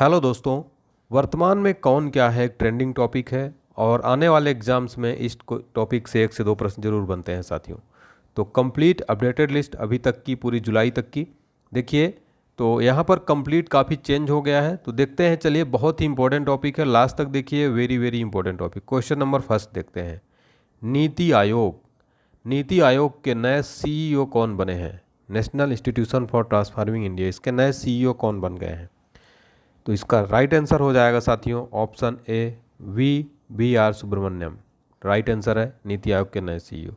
Hello दोस्तों। वर्तमान में कौन क्या है एक ट्रेंडिंग टॉपिक है और आने वाले एग्जाम्स में इस टॉपिक से 1 से 2 प्रश्न जरूर बनते हैं साथियों। तो कंप्लीट अपडेटेड लिस्ट अभी तक की पूरी जुलाई तक की देखिए। तो यहाँ पर कंप्लीट काफ़ी चेंज हो गया है, तो देखते हैं। चलिए, बहुत ही इंपॉर्टेंट टॉपिक है, लास्ट तक देखिए। Very very important topic. Question number first देखते हैं। नीति आयोग। नीति आयोग के नए सीईओ कौन बने हैं? National institution for transforming India, इसके नए सीईओ कौन बन गए हैं? तो इसका राइट आंसर हो जाएगा साथियों option A, V R Subramaniam. Right answer है नीति आयोग के नए सीईओ।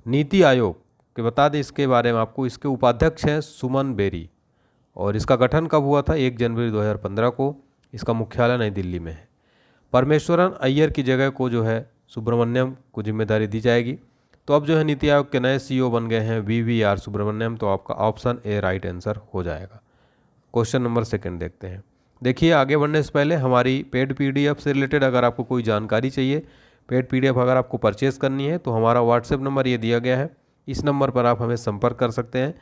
नीति आयोग के बता दें इसके बारे में आपको, इसके उपाध्यक्ष हैं सुमन बेरी और इसका गठन कब हुआ था? 1 जनवरी 2015 को। इसका मुख्यालय नई दिल्ली में है। परमेश्वरन अय्यर की जगह को जो है सुब्रमण्यम को जिम्मेदारी दी जाएगी। तो अब जो है नीति आयोग के नए सीईओ बन गए हैं वी आर सुब्रमण्यम। तो आपका ऑप्शन ए राइट आंसर हो जाएगा। क्वेश्चन नंबर सेकंड देखते हैं। देखिए, आगे बढ़ने से पहले हमारी पेड पीडीएफ से रिलेटेड अगर आपको कोई जानकारी चाहिए, पेड पीडीएफ अगर आपको परचेज़ करनी है, तो हमारा व्हाट्सएप नंबर ये दिया गया है। इस नंबर पर आप हमें संपर्क कर सकते हैं।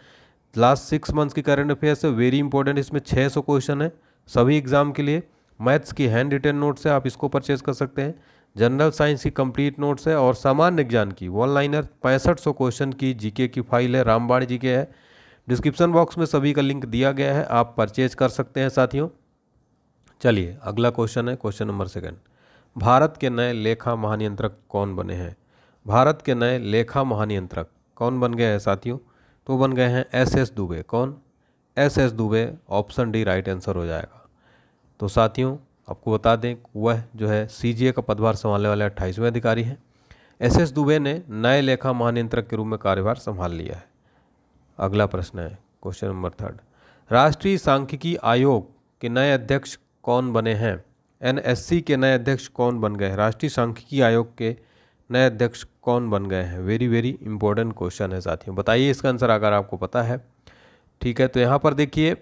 लास्ट 6 मंथ्स की करंट अफेयर्स है, वेरी इंपॉर्टेंट। इसमें 600 क्वेश्चन है सभी एग्जाम के लिए। मैथ्स की हैंड रिटन नोट्स है, आप इसको परचेज कर सकते हैं। जनरल साइंस की कंप्लीट नोट्स है और सामान्य ज्ञान की वन लाइनर 6500 क्वेश्चन की जीके की फाइल है, रामबाण जीके है। डिस्क्रिप्शन बॉक्स में सभी का लिंक दिया गया है, आप परचेज कर सकते हैं साथियों। चलिए, अगला क्वेश्चन है क्वेश्चन नंबर सेकंड। भारत के नए लेखा महानियंत्रक कौन बने हैं? भारत के नए लेखा महानियंत्रक कौन बन गए हैं साथियों? तो बन गए हैं एस दुबे। कौन? S Dubey. Option D right answer हो जाएगा। तो साथियों, आपको बता दें वह जो है सीजीए का पदभार संभालने वाले 28वें अधिकारी हैं। एस दुबे ने नए लेखा महानियंत्रक के रूप में कार्यभार संभाल लिया है। अगला प्रश्न है क्वेश्चन नंबर थर्ड। राष्ट्रीय सांख्यिकी आयोग के नए अध्यक्ष कौन बने हैं? एनएससी के नए अध्यक्ष कौन बन गए हैं? राष्ट्रीय सांख्यिकी आयोग के नए अध्यक्ष कौन बन गए हैं? वेरी वेरी इंपॉर्टेंट क्वेश्चन है साथियों, बताइए इसका आंसर अगर आपको पता है। ठीक है, तो यहाँ पर देखिए,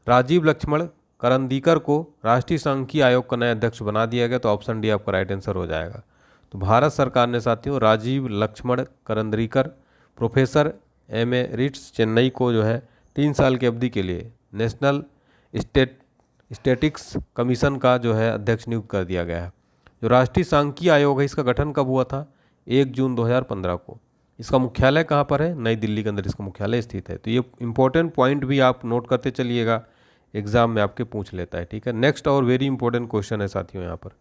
राजीव लक्ष्मण करंदीकर को राष्ट्रीय सांख्यिकी आयोग का नया अध्यक्ष बना दिया गया। तो ऑप्शन डी आपका राइट आंसर हो जाएगा। तो भारत सरकार ने साथियों राजीव लक्ष्मण करंदीकर, प्रोफेसर एमेरिट्स चेन्नई को जो है 3 साल की अवधि के लिए नेशनल स्टेटिक्स कमीशन का जो है अध्यक्ष नियुक्त कर दिया गया है। जो राष्ट्रीय सांख्यिकी आयोग है, इसका गठन कब हुआ था? 1 जून 2015 को। इसका मुख्यालय कहाँ पर है? नई दिल्ली के अंदर इसका मुख्यालय स्थित है। तो ये इंपॉर्टेंट पॉइंट भी आप नोट करते चलिएगा, एग्जाम में आपके पूछ लेता है। ठीक है, नेक्स्ट और वेरी इंपॉर्टेंट क्वेश्चन है साथियों यहाँ पर।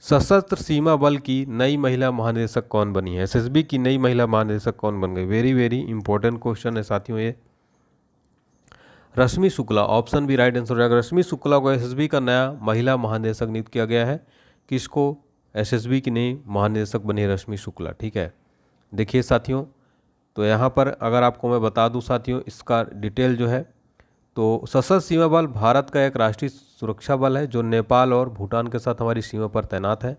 सशस्त्र सीमा बल की नई महिला महानिदेशक कौन बनी है? एसएसबी की नई महिला महानिदेशक कौन बन गई? वेरी वेरी इंपॉर्टेंट क्वेश्चन है साथियों ये। Rashmi Shukla. Option B right answer हो जाएगा। रश्मि शुक्ला को एसएसबी का नया महिला महानिदेशक नियुक्त किया गया है। किसको? एसएसबी की नई महानिदेशक बनी है रश्मि शुक्ला। ठीक है, देखिए साथियों, तो यहाँ पर अगर आपको मैं बता दूँ साथियों इसका डिटेल जो है, तो सशस्त्र सीमा बल भारत का एक राष्ट्रीय सुरक्षा बल है जो नेपाल और भूटान के साथ हमारी सीमा पर तैनात है।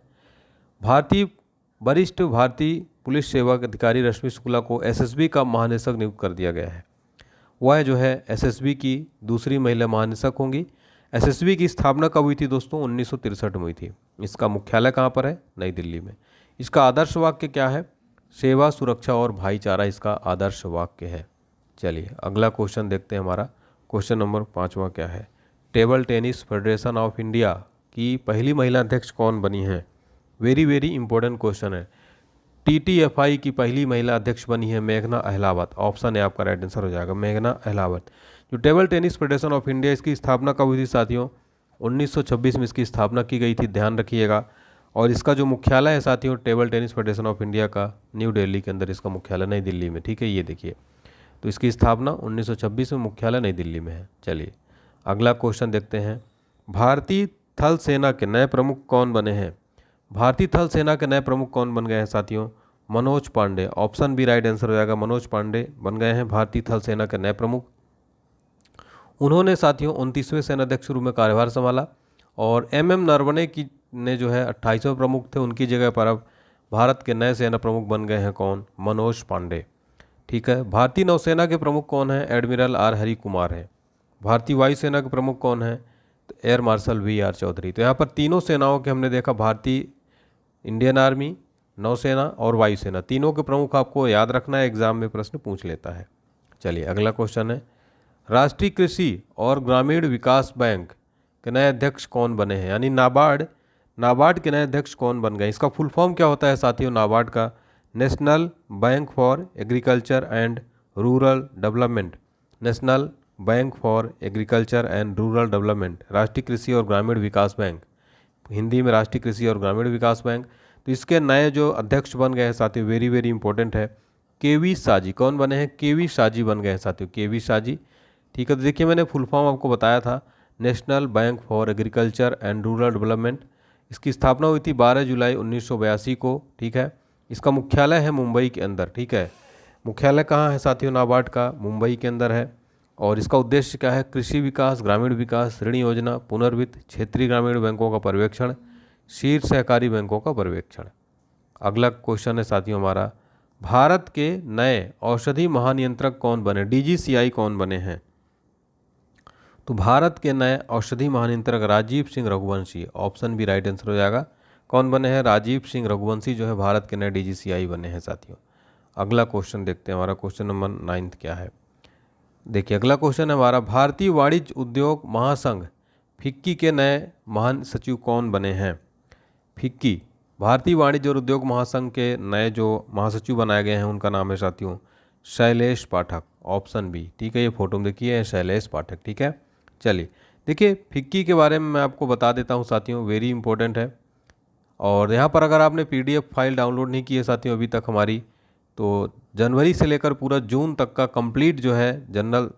वरिष्ठ भारतीय पुलिस सेवा के अधिकारी रश्मि शुक्ला को एसएसबी का महानिदेशक नियुक्त कर दिया गया है। वह जो है एसएसबी की दूसरी महिला महानिदेशक होंगी। एसएसबी की स्थापना कब हुई थी दोस्तों? 1963 में हुई थी। इसका मुख्यालय कहाँ पर है? नई दिल्ली में। इसका आदर्श वाक्य क्या है? सेवा, सुरक्षा और भाईचारा इसका आदर्श वाक्य है। चलिए, अगला क्वेश्चन देखते हैं। हमारा क्वेश्चन नंबर 5वां क्या है? Table tennis federation of India की पहली महिला अध्यक्ष कौन बनी है? वेरी वेरी इंपॉर्टेंट क्वेश्चन है। टीटीएफआई की पहली महिला अध्यक्ष बनी है मेघना अहलावत। ऑप्शन ए आपका राइट आंसर हो जाएगा, मेघना अहलावत। जो table tennis federation of India, इसकी स्थापना कब हुई थी साथियों? 1926 में इसकी स्थापना की गई थी, ध्यान रखिएगा। और इसका जो मुख्यालय है साथियों table tennis federation of India का, न्यू दिल्ली के अंदर इसका मुख्यालय, नई दिल्ली में। ठीक है, ये देखिए, तो इसकी स्थापना 1926 में, मुख्यालय नई दिल्ली में है। चलिए, अगला क्वेश्चन देखते हैं। भारतीय थल सेना के नए प्रमुख कौन बने हैं? भारतीय थल सेना के नए प्रमुख कौन बन गए हैं साथियों? Manoj Pande. Option B right answer हो जाएगा, मनोज पांडे बन गए हैं भारतीय थल सेना के नए प्रमुख। उन्होंने साथियों 29वें सेनाध्यक्ष के रूप में कार्यभार संभाला। और एमएम नरवणे की ने जो है 28वें प्रमुख थे, उनकी जगह पर अब भारत के नए सेना प्रमुख बन गए हैं कौन? मनोज पांडे। ठीक है, भारतीय नौसेना के प्रमुख कौन हैं? एडमिरल आर हरि कुमार हैं। भारतीय वायुसेना के प्रमुख कौन हैं? तो air marshal V R Chaudhari. तो यहाँ पर तीनों सेनाओं के हमने देखा, भारतीय, इंडियन आर्मी, नौसेना और वायुसेना, तीनों के प्रमुख आपको याद रखना है, एग्जाम में प्रश्न पूछ लेता है। चलिए, अगला क्वेश्चन है। राष्ट्रीय कृषि और ग्रामीण विकास बैंक के नए अध्यक्ष कौन बने हैं, यानी नाबार्ड के नए अध्यक्ष कौन बन गए। इसका फुल फॉर्म क्या होता है साथियों नाबार्ड का? National bank for agriculture and rural development. National bank for agriculture and rural development, राष्ट्रीय कृषि और ग्रामीण विकास बैंक, हिंदी में राष्ट्रीय कृषि और ग्रामीण विकास बैंक। तो इसके नए जो अध्यक्ष बन गए हैं साथियों, वेरी वेरी इंपॉर्टेंट है, केवी शाजी। कौन बने हैं? केवी शाजी बन गए हैं साथियों, केवी शाजी। ठीक है, तो देखिए मैंने फुल फॉर्म आपको बताया था, national bank for agriculture and rural development. इसकी स्थापना हुई थी 12 जुलाई 1982 को। ठीक है, इसका मुख्यालय है मुंबई के अंदर। ठीक है, मुख्यालय कहाँ है साथियों नाबार्ड का? मुंबई के अंदर है। और इसका उद्देश्य क्या है? कृषि विकास, ग्रामीण विकास, ऋण योजना, पुनर्वित्त, क्षेत्रीय ग्रामीण बैंकों का पर्यवेक्षण, शीर्ष सहकारी बैंकों का पर्यवेक्षण। अगला क्वेश्चन है साथियों हमारा, भारत के नए औषधि महानियंत्रक कौन बने? डीजीसीआई कौन बने हैं? तो भारत के नए औषधि महानियंत्रक Rajeev Singh Raghuvanshi, option B right answer हो जाएगा। कौन बने हैं? राजीव सिंह रघुवंशी जो है भारत के नए डीजीसीआई बने हैं साथियों। अगला क्वेश्चन देखते हैं, हमारा क्वेश्चन नंबर 9 क्या है। देखिए अगला क्वेश्चन है हमारा, भारतीय वाणिज्य उद्योग महासंघ फिक्की के नए महासचिव कौन बने हैं? फिक्की, भारतीय वाणिज्य और उद्योग महासंघ के नए जो महासचिव बनाए गए हैं उनका नाम है साथियों शैलेश पाठक, ऑप्शन बी। ठीक है, ये फोटो में देखिए शैलेश पाठक। ठीक है, चलिए देखिए फिक्की के बारे में मैं आपको बता देता हूँ साथियों, वेरी इंपॉर्टेंट है। और यहाँ पर अगर आपने पीडीएफ फाइल डाउनलोड नहीं की है साथियों अभी तक हमारी, तो जनवरी से लेकर पूरा जून तक का कंप्लीट जो है जनरल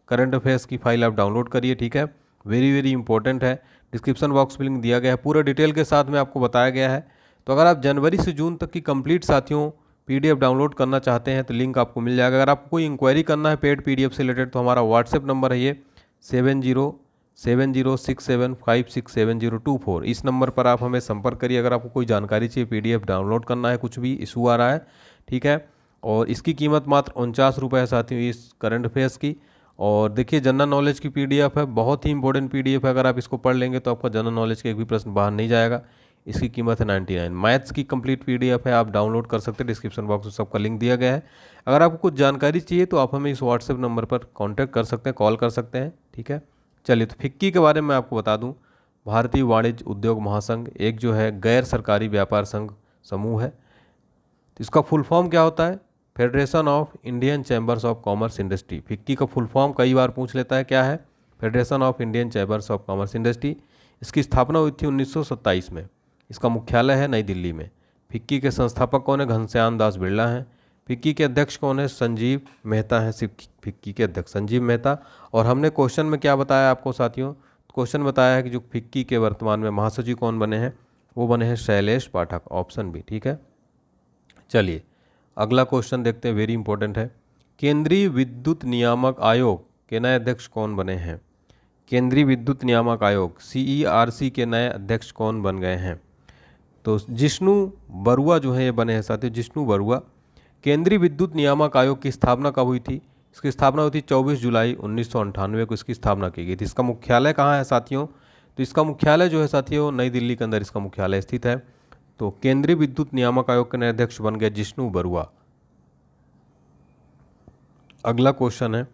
करंट अफेयर्स की फाइल आप डाउनलोड करिए। ठीक है, वेरी वेरी इंपॉर्टेंट है, डिस्क्रिप्शन बॉक्स में लिंक दिया गया है, पूरा डिटेल के साथ में आपको बताया गया है। तो अगर आप जनवरी से जून तक की कंप्लीट साथियों पीडीएफ डाउनलोड करना चाहते हैं तो लिंक आपको मिल जाएगा। अगर आपको कोई इंक्वायरी करना है पेड पीडीएफ से रिलेटेड तो हमारा व्हाट्सएप नंबर है ये 707067056724। इस नंबर पर आप हमें संपर्क करिए अगर आपको कोई जानकारी चाहिए, पीडीएफ डाउनलोड करना है, कुछ भी इशू आ रहा है। ठीक है, और इसकी कीमत मात्र 49 रुपये है साथियों इस करंट अफेयर्स की। और देखिए जनरल नॉलेज की पीडीएफ है, बहुत ही इंपॉर्टेंट पीडीएफ है, अगर आप इसको पढ़ लेंगे तो आपका जनरल नॉलेज का एक भी प्रश्न बाहर नहीं जाएगा। इसकी कीमत है 99। मैथ्स की कंप्लीट पीडीएफ है, आप डाउनलोड कर सकते हैं, डिस्क्रिप्शन बॉक्स में सबका लिंक दिया गया है। अगर आपको कुछ जानकारी चाहिए तो आप हमें इस व्हाट्सएप नंबर पर कॉन्टैक्ट कर सकते हैं, कॉल कर सकते हैं। ठीक है, चलिए तो फिक्की के बारे में मैं आपको बता दूं, भारतीय वाणिज्य उद्योग महासंघ एक जो है गैर सरकारी व्यापार संघ समूह है। तो इसका फुल फॉर्म क्या होता है? Federation of Indian chambers of commerce industry. FICCI का फुल फॉर्म कई बार पूछ लेता है, क्या है? Federation of Indian chambers of commerce industry. इसकी स्थापना हुई थी 1927 में। इसका मुख्यालय है नई दिल्ली में। फिक्की के संस्थापक कौन है? घनश्याम दास बिरला हैं। फिक्की के अध्यक्ष कौन है? संजीव मेहता हैं फिक्की के अध्यक्ष, संजीव मेहता। और हमने क्वेश्चन में क्या बताया आपको साथियों? क्वेश्चन बताया है कि जो फिक्की के वर्तमान में महासचिव कौन बने हैं, वो बने हैं शैलेश पाठक, ऑप्शन बी। ठीक है, चलिए अगला क्वेश्चन देखते हैं, वेरी इंपॉर्टेंट है। केंद्रीय विद्युत नियामक आयोग के नए अध्यक्ष कौन बने हैं? केंद्रीय विद्युत नियामक आयोग CERC के नए अध्यक्ष कौन बन गए हैं? तो जिष्णु बरुआ जो है ये बने हैं साथियों, जिष्णु बरुआ। केंद्रीय विद्युत नियामक आयोग की स्थापना कब हुई थी? इसकी स्थापना हुई थी 24 जुलाई 1998 को इसकी स्थापना की गई थी। इसका मुख्यालय कहाँ है साथियों? तो इसका मुख्यालय जो है साथियों नई दिल्ली के अंदर इसका मुख्यालय स्थित है। तो केंद्रीय विद्युत नियामक आयोग के नए अध्यक्ष बन गए जिष्णु बरुआ। अगला क्वेश्चन है,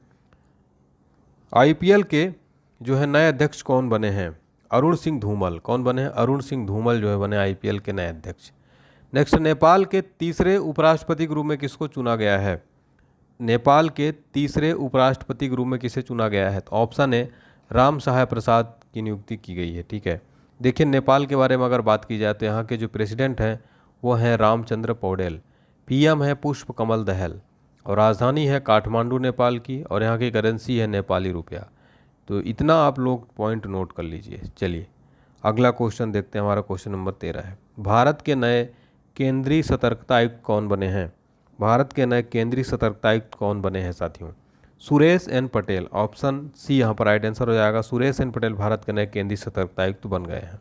IPL के जो है नए अध्यक्ष कौन बने हैं? अरुण सिंह धूमल। कौन बने हैं? अरुण सिंह धूमल जो है बने IPL के नए अध्यक्ष। नेक्स्ट, नेपाल के तीसरे उपराष्ट्रपति के रूप में किसको चुना गया है? नेपाल के तीसरे उपराष्ट्रपति के रूप में किसे चुना गया है? तो ऑप्शन है राम सहाय प्रसाद की नियुक्ति की गई है। ठीक है, देखिए नेपाल के बारे में अगर बात की जाए तो यहाँ के जो प्रेसिडेंट हैं वो हैं रामचंद्र पौडेल, PM है पुष्प कमल दहल, और राजधानी है काठमांडू नेपाल की, और यहाँ की करेंसी है नेपाली रुपया। तो इतना आप लोग पॉइंट नोट कर लीजिए। चलिए अगला क्वेश्चन देखते हैं, हमारा क्वेश्चन नंबर 13 है। भारत के नए केंद्रीय सतर्कता आयुक्त कौन बने हैं? भारत के नए केंद्रीय सतर्कता आयुक्त कौन बने हैं साथियों? Suresh N Patel, option C यहाँ पर राइट आंसर हो जाएगा। सुरेश एन पटेल भारत के नए केंद्रीय सतर्कता आयुक्त बन गए हैं।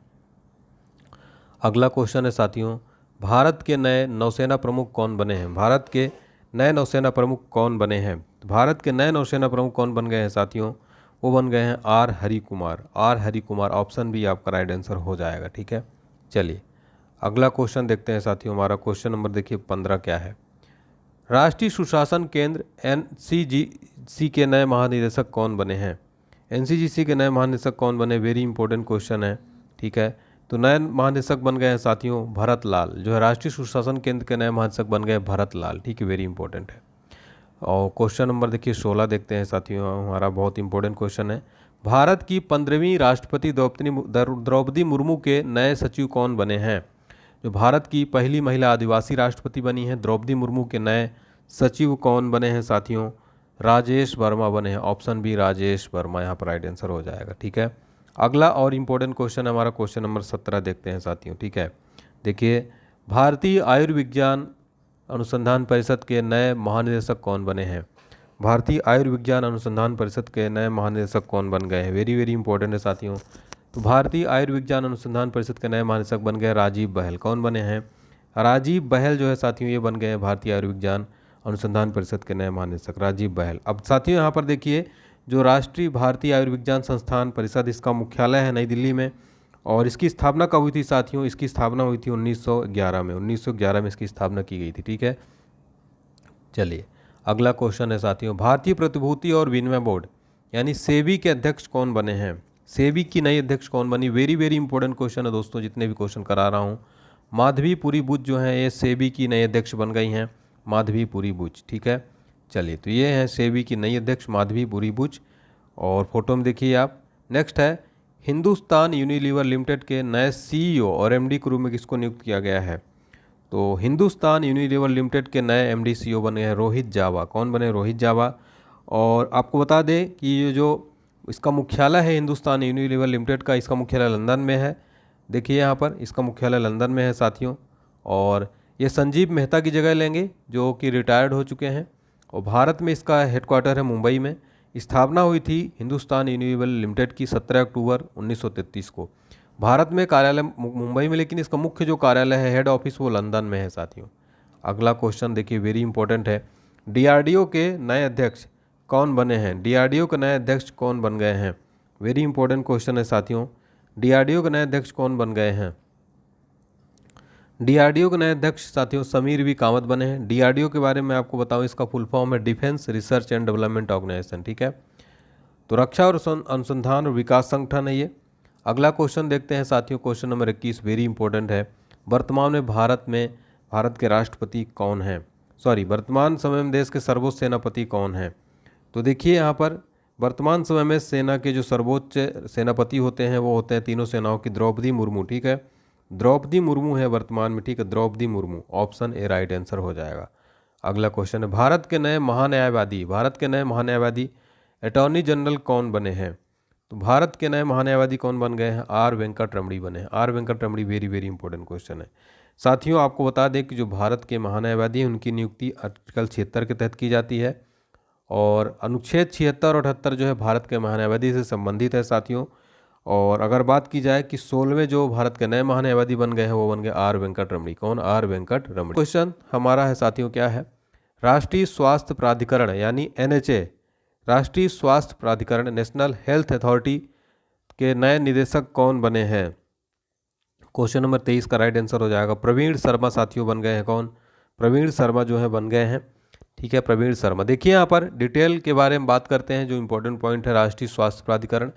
अगला क्वेश्चन है साथियों, भारत के नए नौसेना प्रमुख कौन बने हैं? भारत के नए नौसेना प्रमुख कौन बने हैं? भारत के नए नौसेना प्रमुख कौन बन गए हैं साथियों? वो बन गए हैं R Hari Kumar. R Hari Kumar, option भी आपका राइट आंसर हो जाएगा। ठीक है, चलिए अगला क्वेश्चन देखते हैं साथियों, हमारा क्वेश्चन नंबर देखिए 15 क्या है। राष्ट्रीय सुशासन केंद्र NCGC के नए महानिदेशक कौन बने हैं? एनसीजीसी के नए महानिदेशक कौन बने, वेरी इंपॉर्टेंट क्वेश्चन है, ठीक है। तो नए महानिदेशक बन गए हैं साथियों भरत लाल, जो है राष्ट्रीय सुशासन केंद्र के नए महानिदेशक बन गए भरत लाल, ठीक है, वेरी इंपॉर्टेंट है। और क्वेश्चन नंबर देखिए 16 देखते हैं साथियों, हमारा बहुत इंपॉर्टेंट क्वेश्चन है। भारत की 15वीं राष्ट्रपति द्रौपदी मुर्मू के नए सचिव कौन बने हैं। जो भारत की पहली महिला आदिवासी राष्ट्रपति बनी है द्रौपदी मुर्मू के नए सचिव कौन बने हैं साथियों, राजेश वर्मा बने हैं। ऑप्शन बी राजेश वर्मा यहाँ पर राइट आंसर हो जाएगा, ठीक है। अगला और इम्पोर्टेंट क्वेश्चन हमारा क्वेश्चन नंबर 17 देखते हैं साथियों, ठीक है। देखिए भारतीय आयुर्विज्ञान अनुसंधान परिषद के नए महानिदेशक कौन बने हैं। भारतीय आयुर्विज्ञान अनुसंधान परिषद के नए महानिदेशक कौन बन गए हैं, वेरी वेरी इंपॉर्टेंट है साथियों। तो भारतीय आयुर्विज्ञान अनुसंधान परिषद के नए महानिदेशक बन गए राजीव बहल। कौन बने हैं, राजीव बहल जो है साथियों ये बन गए हैं भारतीय आयुर्विज्ञान अनुसंधान परिषद के नए महानिदेशक राजीव बहल। अब साथियों यहाँ पर देखिए जो राष्ट्रीय भारतीय आयुर्विज्ञान संस्थान परिषद, इसका मुख्यालय है नई दिल्ली में, और इसकी स्थापना कब हुई थी साथियों, इसकी स्थापना हुई थी 1911 में, 1911 में इसकी स्थापना की गई थी, ठीक है। चलिए अगला क्वेश्चन है साथियों, भारतीय प्रतिभूति और विनिमय बोर्ड यानी सेबी के अध्यक्ष कौन बने हैं। सेबी की नई अध्यक्ष कौन बनी, वेरी वेरी इंपॉर्टेंट क्वेश्चन है दोस्तों, जितने भी क्वेश्चन करा रहा हूँ। माधवीपुरी बुच जो है ये सेबी की नई अध्यक्ष बन गई हैं, माधवीपुरी बुच, ठीक है। चलिए तो ये हैं सेबी की नई अध्यक्ष माधवीपुरी बुच, और फोटो में देखिए आप। नेक्स्ट है हिंदुस्तान यूनिलीवर लिमिटेड के नए सीईओ और एमडी के रूप में किसको नियुक्त किया गया है। तो हिंदुस्तान यूनिलीवर लिमिटेड के नए एमडी सीईओ बने हैं रोहित जावा। कौन बने, रोहित जावा। और आपको बता दें कि ये जो इसका मुख्यालय है हिंदुस्तान यूनिलीवर लिमिटेड का, इसका मुख्यालय लंदन में है। देखिए यहाँ पर इसका मुख्यालय लंदन में है साथियों, और ये संजीव मेहता की जगह लेंगे जो कि रिटायर्ड हो चुके हैं। और भारत में इसका हेडक्वार्टर है मुंबई में। स्थापना हुई थी हिंदुस्तान यूनिलीवर लिमिटेड की 17 अक्टूबर 1933 को। भारत में कार्यालय मुंबई में, लेकिन इसका मुख्य जो कार्यालय है हेड ऑफिस वो लंदन में है साथियों। अगला क्वेश्चन देखिए वेरी इंपॉर्टेंट है, डीआरडीओ के नए अध्यक्ष कौन बने हैं। डीआरडीओ के नए अध्यक्ष कौन बन गए हैं, वेरी इंपॉर्टेंट क्वेश्चन है साथियों। डीआरडीओ के नए अध्यक्ष कौन बन गए हैं। डीआरडीओ के नए अध्यक्ष साथियों समीर वी कामत बने हैं। डीआरडीओ के बारे में आपको बताऊं, इसका फुल फॉर्म है defence research and development organisation, ठीक है। तो रक्षा और अनुसंधान और विकास संगठन है ये। अगला क्वेश्चन देखते हैं साथियों, क्वेश्चन नंबर 21 वेरी इंपॉर्टेंट है, वर्तमान में भारत के राष्ट्रपति कौन हैं, वर्तमान समय में देश के सर्वोच्च सेनापति कौन हैं। तो देखिए यहाँ पर वर्तमान समय में सेना के जो सर्वोच्च सेनापति होते हैं वो होते हैं तीनों सेनाओं की द्रौपदी मुर्मू, ठीक है। द्रौपदी मुर्मू है वर्तमान में, ठीक है, Droupadi Murmu, option A right answer हो जाएगा। अगला क्वेश्चन है भारत के नए महान्यायवादी अटॉर्नी जनरल कौन बने हैं। तो भारत के नए महान्यायवादी कौन बन गए हैं, आर वेंकट रमणी बने हैं। Are Venkat Ramani very very important question है साथियों। आपको बता दें कि जो भारत के महान्यायवादी हैं उनकी नियुक्ति आर्टिकल 76 के तहत की जाती है, और अनुच्छेद 76 और 78 जो है भारत के महान्यायवादी से संबंधित है साथियों। और अगर बात की जाए कि 16वें जो भारत के नए महान्यायवादी बन गए हैं वो बन गए आर वेंकट रमणी। कौन, आर वेंकट रमणी। क्वेश्चन हमारा है साथियों क्या है, राष्ट्रीय स्वास्थ्य प्राधिकरण यानी एनएचए, राष्ट्रीय स्वास्थ्य प्राधिकरण नेशनल हेल्थ अथॉरिटी के नए निदेशक कौन बने हैं। क्वेश्चन नंबर 23 का राइट आंसर हो जाएगा प्रवीण शर्मा साथियों बन गए हैं। कौन, प्रवीण शर्मा जो है बन गए हैं, ठीक है, प्रवीण शर्मा। देखिए यहाँ पर डिटेल के बारे में बात करते हैं, जो इंपॉर्टेंट पॉइंट है राष्ट्रीय स्वास्थ्य प्राधिकरण।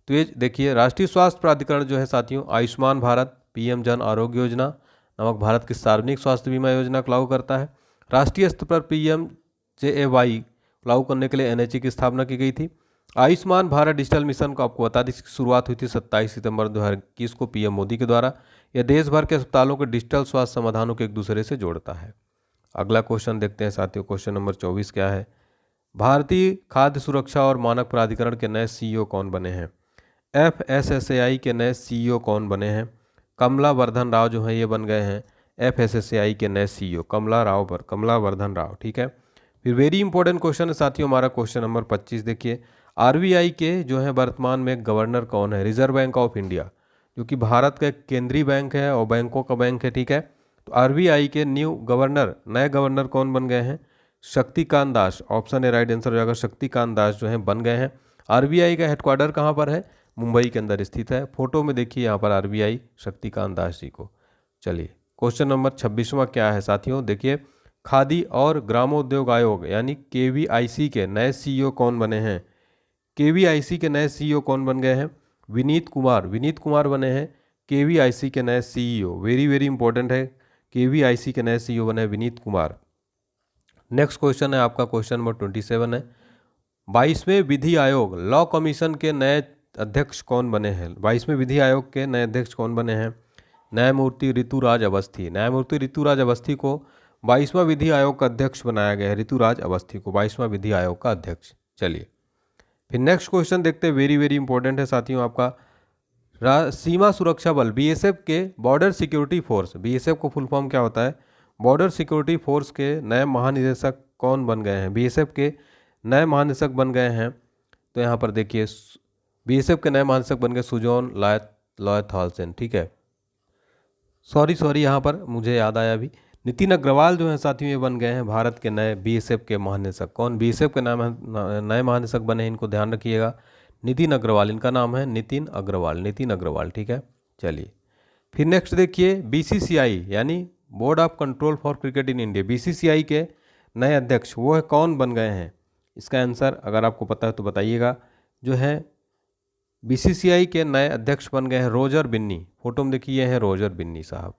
तो ये देखिए राष्ट्रीय स्वास्थ्य प्राधिकरण जो है साथियों आयुष्मान भारत, पीएम जन आरोग्य योजना नामक भारत की सार्वजनिक स्वास्थ्य बीमा योजना को लागू करता है। राष्ट्रीय स्तर पर PMJAY लागू करने के लिए एनएचए की स्थापना की गई थी। आयुष्मान भारत डिजिटल मिशन को आपको बता दें इसकी शुरुआत हुई थी 27 सितंबर 2021 को पीएम मोदी के द्वारा। यह देश भर के अस्पतालों के डिजिटल स्वास्थ्य समाधानों को एक दूसरे से जोड़ता है। अगला क्वेश्चन देखते हैं साथियों, क्वेश्चन नंबर 24 क्या है, भारतीय खाद्य सुरक्षा और मानक प्राधिकरण के नए सीईओ कौन बने हैं। FSSAI के नए सीईओ कौन बने हैं, कमला वर्धन राव जो है ये बन गए हैं FSSAI के नए सीईओ, कमला वर्धन राव, ठीक है। फिर वेरी इंपॉर्टेंट क्वेश्चन है साथियों हमारा क्वेश्चन नंबर 25 देखिए, RBI के जो है वर्तमान में गवर्नर कौन है, रिजर्व बैंक ऑफ इंडिया, जो कि भारत का एक केंद्रीय बैंक है और बैंकों का बैंक है, ठीक है। तो RBI के नए गवर्नर कौन बन गए हैं, Shaktikanta Das, option A right answer हो जाएगा, शक्तिकांत दास जो है बन गए हैं। RBI का हेडक्वार्टर कहाँ पर है, मुंबई के अंदर स्थित है। फोटो में देखिए यहाँ पर RBI शक्तिकांत दास जी को। चलिए क्वेश्चन नंबर 26वां क्या है साथियों, देखिए खादी और ग्रामोद्योग आयोग यानी KVIC के नए सीईओ कौन बने हैं। केवीआईसी के नए सीईओ कौन बन गए हैं? विनीत कुमार बने हैं केवीआईसी के नए सीईओ। वेरी वेरी इंपॉर्टेंट है, केवीआईसी के नए सीईओ बने विनीत कुमार। नेक्स्ट क्वेश्चन है आपका, क्वेश्चन नंबर 27 है, 22वें विधि आयोग लॉ कमीशन के नए अध्यक्ष कौन बने हैं? 22वें विधि आयोग के नए अध्यक्ष कौन बने हैं? न्यायमूर्ति ऋतुराज अवस्थी। न्यायमूर्ति ऋतुराज अवस्थी को 22वां विधि आयोग का अध्यक्ष बनाया गया है। ऋतुराज अवस्थी को 22वां विधि आयोग का अध्यक्ष। चलिए फिर नेक्स्ट क्वेश्चन देखते हैं, वेरी वेरी इंपॉर्टेंट है साथियों आपका। सीमा सुरक्षा बल बीएसएफ के बॉर्डर सिक्योरिटी फोर्स, बीएसएफ को फुल फॉर्म क्या होता है? बॉर्डर सिक्योरिटी फोर्स के नए महानिदेशक कौन बन गए हैं? बीएसएफ के नए महानिदेशक बन गए हैं। तो यहाँ पर देखिए बीएसएफ के नए महानिदेशक बन गए सुजॉन लॉयथालसेन। ठीक है, सॉरी यहाँ पर मुझे याद आया अभी, नितिन अग्रवाल जो है साथियों ये बन गए हैं भारत के नए बीएसएफ के महानिदेशक। कौन बीएसएफ के नए महानिदेशक बने, इनको ध्यान रखिएगा, नितिन अग्रवाल, इनका नाम है नितिन अग्रवाल। ठीक है, चलिए फिर नेक्स्ट देखिए, बीसीसीआई यानी board of control for cricket in India, BCCI के नए अध्यक्ष वो है कौन बन गए हैं? इसका आंसर अगर आपको पता है तो बताइएगा। जो है बीसीसीआई के नए अध्यक्ष बन गए हैं रोजर बिन्नी। फोटो में देखिए ये है रोजर बिन्नी साहब।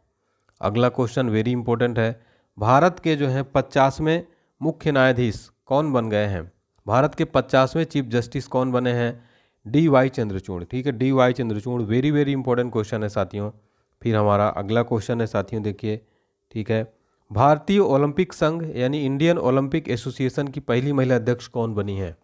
अगला क्वेश्चन वेरी इंपॉर्टेंट है, भारत के जो है 50वें मुख्य न्यायाधीश कौन बन गए हैं? भारत के 50वें चीफ जस्टिस कौन बने हैं? डी.वाई. चंद्रचूड़। ठीक है, D.Y.. Chandrachud, very very important question है साथियों। फिर हमारा अगला क्वेश्चन है साथियों देखिए, ठीक है, भारतीय ओलंपिक संघ यानी इंडियन ओलंपिक एसोसिएशन की पहली महिला अध्यक्ष कौन बनी है?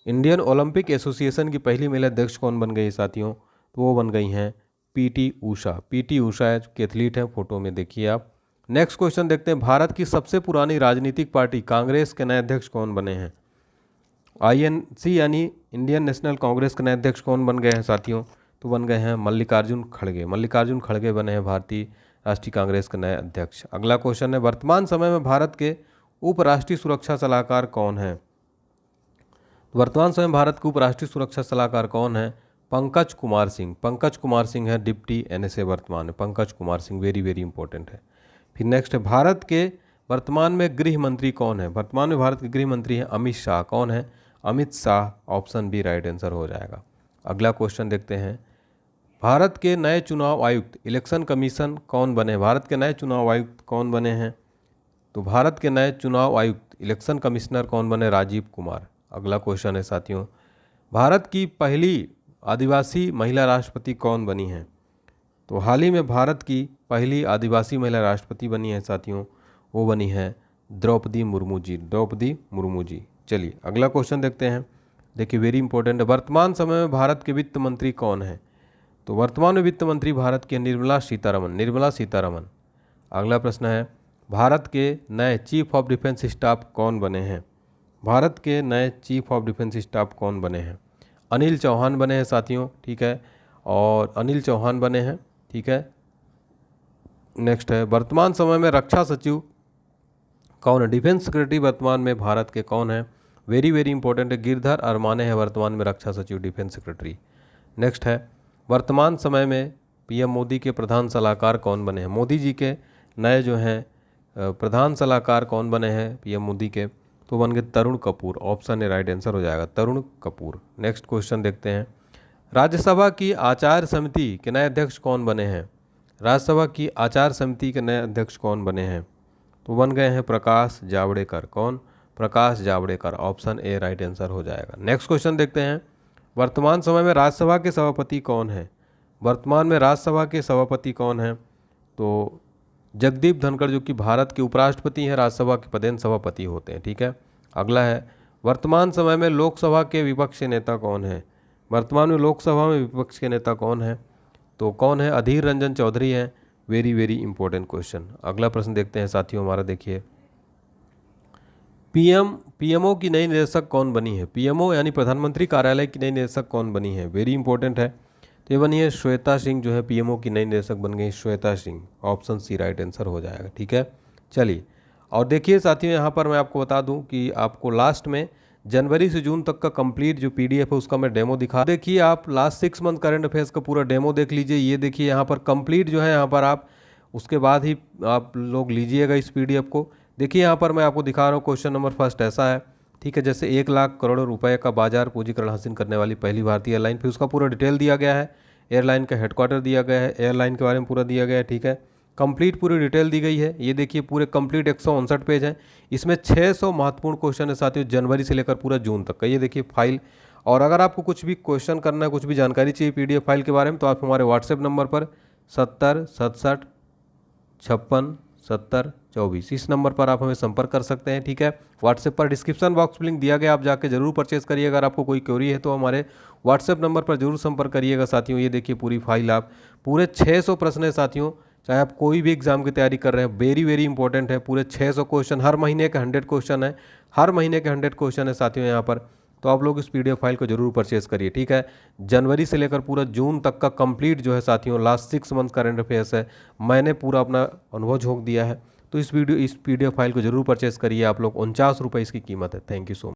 इंडियन ओलंपिक एसोसिएशन की पहली महिला अध्यक्ष कौन बन गई साथियों? तो वो बन गई हैं पीटी ऊषा। पीटी ऊषा के एथलीट हैं, फोटो में देखिए आप। नेक्स्ट क्वेश्चन देखते हैं, भारत की सबसे पुरानी राजनीतिक पार्टी कांग्रेस के नए अध्यक्ष कौन बने हैं? आईएनसी यानी इंडियन नेशनल कांग्रेस के नए अध्यक्ष कौन बन गए हैं साथियों? तो बन गए हैं मल्लिकार्जुन खड़गे। मल्लिकार्जुन खड़गे बने हैं भारतीय राष्ट्रीय कांग्रेस के नए अध्यक्ष। अगला क्वेश्चन है, वर्तमान समय में भारत के उपराष्ट्रीय सुरक्षा सलाहकार कौन है? वर्तमान समय भारत के उपराष्ट्रीय सुरक्षा सलाहकार कौन है? पंकज कुमार सिंह। पंकज कुमार सिंह है डिप्टी एनएसए वर्तमान में, Pankaj Kumar Singh, very very important है। फिर नेक्स्ट है, भारत के वर्तमान में गृह मंत्री कौन है? वर्तमान में भारत के गृह मंत्री हैं अमित शाह। कौन है? Amit Shah. Option B right answer हो जाएगा। अगला क्वेश्चन देखते हैं, भारत के नए चुनाव आयुक्त इलेक्शन कमीशन कौन बने? भारत के नए चुनाव आयुक्त कौन बने हैं? तो भारत के नए चुनाव आयुक्त इलेक्शन कमिश्नर कौन बने? राजीव कुमार। अगला क्वेश्चन है साथियों, भारत की पहली आदिवासी महिला राष्ट्रपति कौन बनी है? तो हाल ही में भारत की पहली आदिवासी महिला राष्ट्रपति बनी है साथियों, वो बनी है द्रौपदी मुर्मू जी। द्रौपदी मुर्मू जी। चलिए अगला क्वेश्चन देखते हैं, देखिए वेरी इंपॉर्टेंट है, वर्तमान समय में भारत के वित्त मंत्री कौन है? तो वर्तमान में वित्त मंत्री भारत के निर्मला सीतारमन। निर्मला सीतारमन। अगला प्रश्न है, भारत के नए चीफ ऑफ डिफेंस स्टाफ कौन बने हैं? भारत के नए चीफ ऑफ डिफेंस स्टाफ कौन बने हैं? अनिल चौहान बने हैं साथियों। ठीक है, और अनिल चौहान बने हैं। ठीक है, नेक्स्ट है, वर्तमान समय में रक्षा सचिव कौन है? डिफेंस सेक्रेटरी वर्तमान में भारत के कौन है? वेरी वेरी इंपॉर्टेंट है, गिरधर अरमाने हैं वर्तमान में रक्षा सचिव डिफेंस सेक्रेटरी। नेक्स्ट है, वर्तमान समय में पीएम मोदी के प्रधान सलाहकार कौन बने हैं? मोदी जी के नए जो हैं प्रधान सलाहकार कौन बने हैं पीएम मोदी के? तो बन गए Tarun Kapoor. Option A right answer हो जाएगा, तरुण कपूर। नेक्स्ट क्वेश्चन देखते हैं, राज्यसभा की आचार समिति के नए अध्यक्ष कौन बने हैं? राज्यसभा की आचार समिति के नए अध्यक्ष कौन बने हैं? तो बन गए हैं प्रकाश जावड़ेकर। कौन? Prakash Javadekar. Option A right answer हो जाएगा। नेक्स्ट क्वेश्चन देखते हैं, वर्तमान समय में राज्यसभा के सभापति कौन है? वर्तमान में राज्यसभा के सभापति कौन है? तो जगदीप धनखड़, जो कि भारत के उपराष्ट्रपति हैं, राज्यसभा के पदेन सभापति होते हैं। ठीक है, अगला है, वर्तमान समय में लोकसभा के विपक्ष के नेता कौन है? वर्तमान में लोकसभा में विपक्ष के नेता कौन है? तो कौन है? अधीर रंजन चौधरी हैं। Very very important question. अगला प्रश्न देखते हैं साथियों हमारा, देखिए पीएमओ की नई निदेशक कौन बनी है? पीएमओ यानी प्रधानमंत्री कार्यालय की नई निदेशक कौन बनी है? वेरी इंपॉर्टेंट है, तो ये बनी है श्वेता सिंह, जो है पीएमओ की नई निदेशक बन गई Shweta Singh. Option C right answer हो जाएगा। ठीक है, चलिए और देखिए साथियों, यहाँ पर मैं आपको बता दूँ कि आपको लास्ट में जनवरी से जून तक का कंप्लीट जो पीडीएफ है उसका मैं डेमो दिखा, देखिए आप लास्ट 6 मंथ करंट अफेयर्स का पूरा डेमो देख लीजिए। ये देखिए यहाँ पर कंप्लीट जो है, यहाँ पर आप उसके बाद ही आप लोग लीजिएगा इस पीडीएफ को। देखिए यहाँ पर मैं आपको दिखा रहा हूँ, क्वेश्चन नंबर फर्स्ट ऐसा है, ठीक है। जैसे 1 लाख करोड़ रुपए का बाजार पूंजीकरण हासिल करने वाली पहली भारतीय एयरलाइन, फिर उसका पूरा डिटेल दिया गया है, एयरलाइन का हेडक्वार्टर दिया गया है, एयरलाइन के बारे में पूरा दिया गया है। ठीक है, कंप्लीट पूरी डिटेल दी गई है। ये देखिए पूरे कंप्लीट 159 पेज हैं। इसमें 600 महत्वपूर्ण क्वेश्चन है साथियों, जनवरी से लेकर पूरा जून तक का। ये देखिए फाइल। और अगर आपको कुछ भी क्वेश्चन करना है, कुछ भी जानकारी चाहिए PDF फाइल के बारे में, तो आप हमारे व्हाट्सएप नंबर पर 70 67 56 70 24 इस नंबर पर आप हमें संपर्क कर सकते हैं। ठीक है, व्हाट्सएप पर डिस्क्रिप्शन बॉक्स में लिंक दिया गया, आप जाके जरूर परचेज करिएगा। अगर आपको कोई क्वेरी है तो हमारे व्हाट्सएप नंबर पर जरूर संपर्क करिएगा साथियों। ये देखिए पूरी फाइल, आप पूरे 600 प्रश्न है साथियों, चाहे आप कोई भी एग्जाम की तैयारी कर रहे हैं, वेरी वेरी इंपॉर्टेंट है। पूरे 600 क्वेश्चन, हर महीने के 100 क्वेश्चन है, हर महीने के 100 क्वेश्चन है साथियों यहाँ पर। तो आप लोग इस PDF फाइल को जरूर परचेज करिए। ठीक है, जनवरी से लेकर पूरा जून तक का कंप्लीट जो है साथियों, लास्ट 6 मंथ करंट अफेयर्स है। मैंने पूरा अपना अनुभव झोंक दिया है। तो इस PDF फाइल को जरूर परचेज करिए आप लोग। 49 रुपये इसकी कीमत है। Thank you so much.